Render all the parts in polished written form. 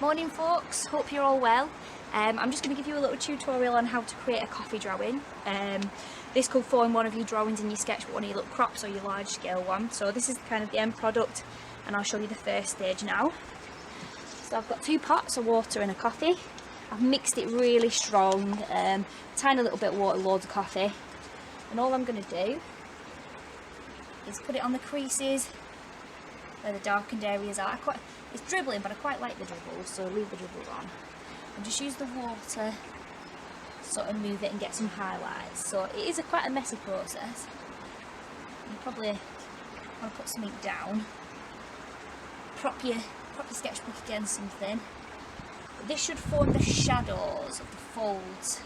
Morning folks, hope you're all well. I'm just going to give you a little tutorial on how to create a coffee drawing. This could form one of your drawings in your sketchbook, one of your little crops or your large scale one. So this is kind of the end product and I'll show you the first stage now. So I've got 2 pots of water and a coffee. I've mixed it really strong, tiny little bit of water, loads of coffee. And all I'm going to do is put it on the creases where the darkened areas are. It's dribbling, but I quite like the dribbles, so leave the dribbles on. And just use the water, sort of move it and get some highlights. So it is quite a messy process. You probably want to put something down. Prop your sketchbook against something. But this should form the shadows of the folds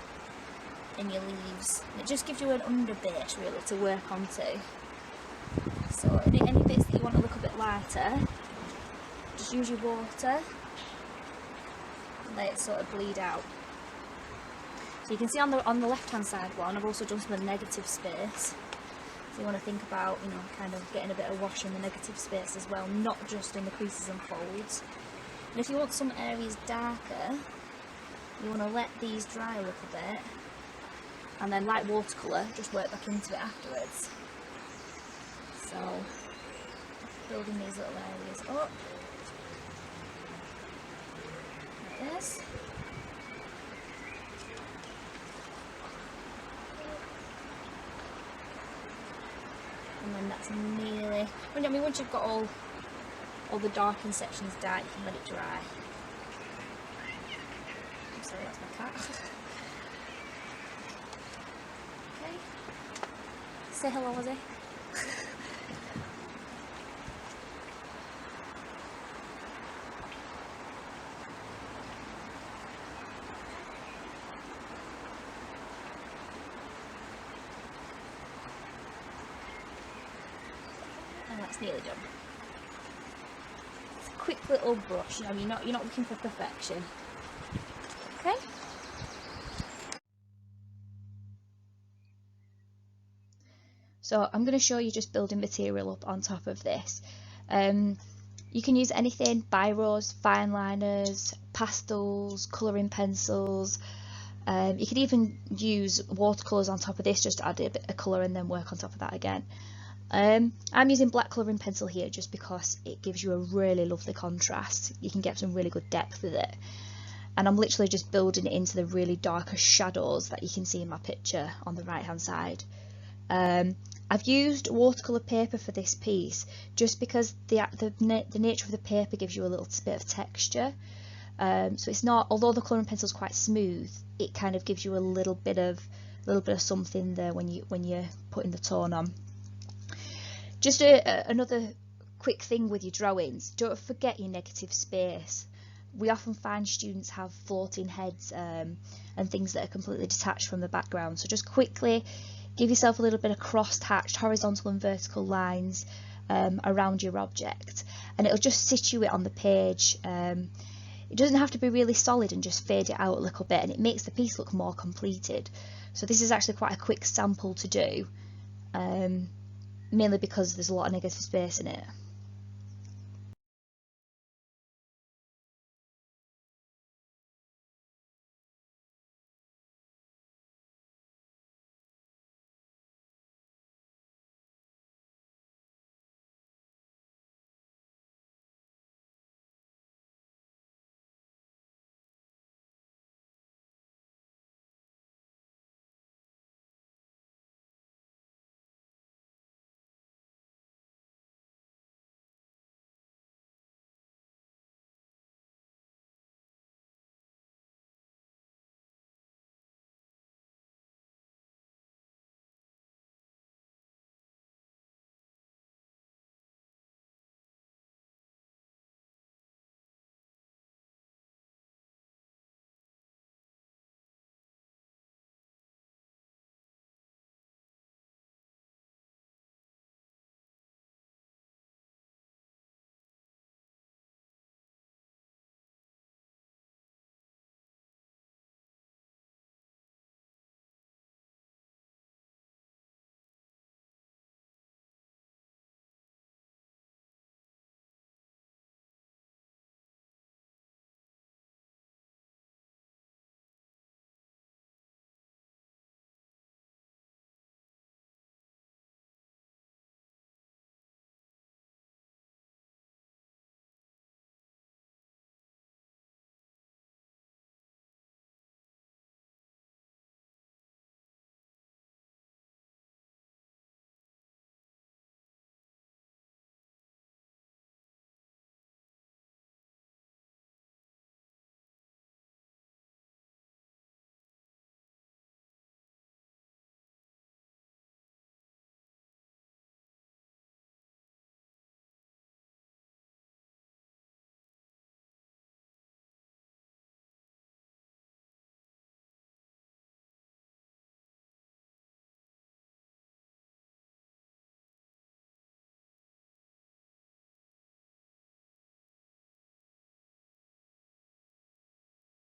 in your leaves. And it just gives you an underbase really to work onto. So any bits that you want to look a bit lighter, just use your water and let it sort of bleed out. So you can see on the left hand side one, I've also done some negative space. So you want to think about, kind of getting a bit of wash in the negative space as well, not just in the creases and folds. And if you want some areas darker, you want to let these dry a little bit, and then like watercolour, just work back into it afterwards. So building these little areas up like this. And then that's nearly, once you've got all the darkened sections dark, you can let it dry. I'm sorry, that's my cat. Okay. Say hello, Ozzy. And that's nearly done. It's a quick little brush, you're not looking for perfection. Okay? So I'm going to show you just building material up on top of this. You can use anything, biros, fine liners, pastels, colouring pencils. You could even use watercolours on top of this just to add a bit of colour and then work on top of that again. I'm using black colouring pencil here just because it gives you a really lovely contrast. You can get some really good depth with it. And I'm literally just building it into the really darker shadows that you can see in my picture on the right hand side. I've used watercolour paper for this piece just because the nature of the paper gives you a little bit of texture. So it's not, although the colouring pencil is quite smooth, it kind of gives you a little bit of something there when you're putting the tone on. Just another quick thing with your drawings, don't forget your negative space. We often find students have floating heads and things that are completely detached from the background, so just quickly give yourself a little bit of cross-hatched horizontal and vertical lines around your object, and it'll just situate on the page. It doesn't have to be really solid, and just fade it out a little bit, and it makes the piece look more completed. So this is actually quite a quick sample to do. Mainly because there's a lot of negative space in it.